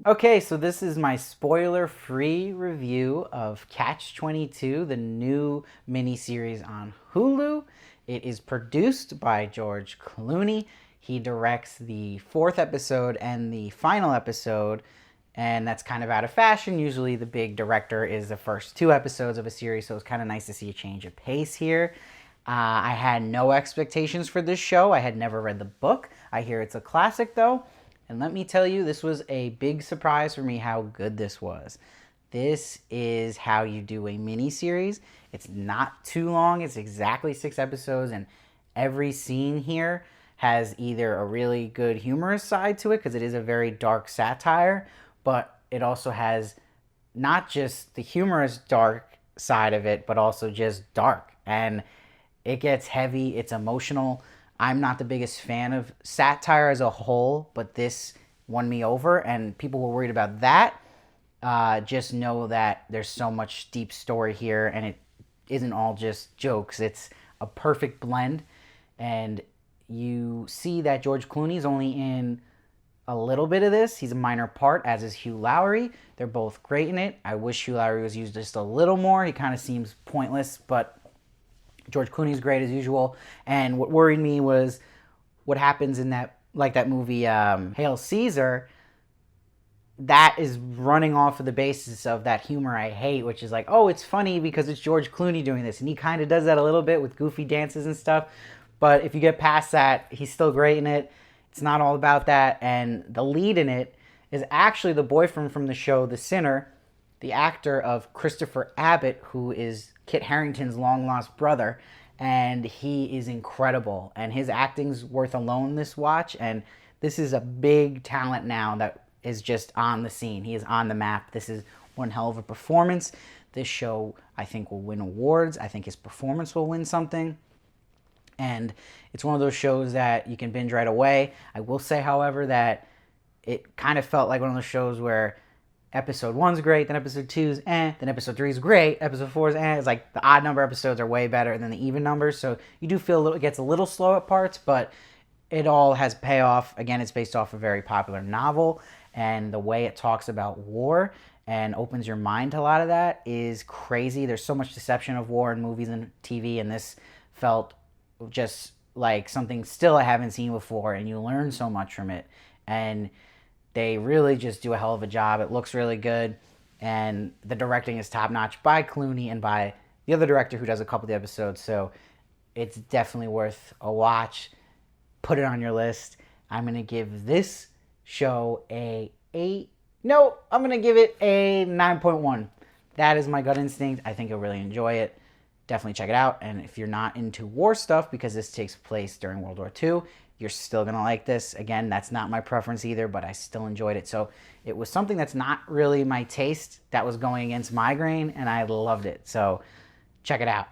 Okay, so this is my spoiler-free review of Catch-22, the new miniseries on Hulu. It is produced by George Clooney. He directs the fourth episode and the final episode, and that's kind of out of fashion. Usually the big director is the first two episodes of a series, so it's kind of nice to see a change of pace here. I had no expectations for this show. I had never read the book. I hear it's a classic, though. And let me tell you, this was a big surprise for me how good this was. This is how you do a mini series. It's not too long. It's exactly 6 episodes, and every scene here has either a really good humorous side to it, because it is a very dark satire, but it also has not just the humorous dark side of it, but also just dark. And it gets heavy, it's emotional. I'm not the biggest fan of satire as a whole, but this won me over, and people were worried about that. Just know that there's so much deep story here, and it isn't all just jokes. It's a perfect blend, and you see that George Clooney's only in a little bit of this. He's a minor part, as is Hugh Laurie. They're both great in it. I wish Hugh Laurie was used just a little more. He kind of seems pointless, but George Clooney's great as usual. And what worried me was what happens in that, like that movie Hail Caesar. That is running off of the basis of that humor I hate, which is like, oh, it's funny because it's George Clooney doing this. And he kind of does that a little bit with goofy dances and stuff. But if you get past that, he's still great in it. It's not all about that. And the lead in it is actually the boyfriend from the show The Sinner, the actor of Christopher Abbott, who is Kit Harington's long-lost brother, and he is incredible. And his acting's worth alone this watch, and this is a big talent now that is just on the scene. He is on the map. This is one hell of a performance. This show, I think, will win awards. I think his performance will win something. And it's one of those shows that you can binge right away. I will say, however, that it kind of felt like one of those shows where episode 1's great, then episode 2's then episode 3's great, episode 4's It's like the odd number episodes are way better than the even numbers, so you do feel it gets a little slow at parts, but it all has payoff. Again, it's based off a very popular novel, and the way it talks about war and opens your mind to a lot of that is crazy. There's so much deception of war in movies and TV, and this felt just like something still I haven't seen before, and you learn so much from it. And they really just do a hell of a job. It looks really good, and the directing is top-notch by Clooney and by the other director who does a couple of the episodes, so it's definitely worth a watch. Put it on your list. I'm going to give this show a 8. No, I'm going to give it a 9.1. That is my gut instinct. I think you'll really enjoy it. Definitely check it out, and if you're not into war stuff, because this takes place during World War II, you're still going to like this. Again, that's not my preference either, but I still enjoyed it. So it was something that's not really my taste that was going against migraine, and I loved it. So check it out.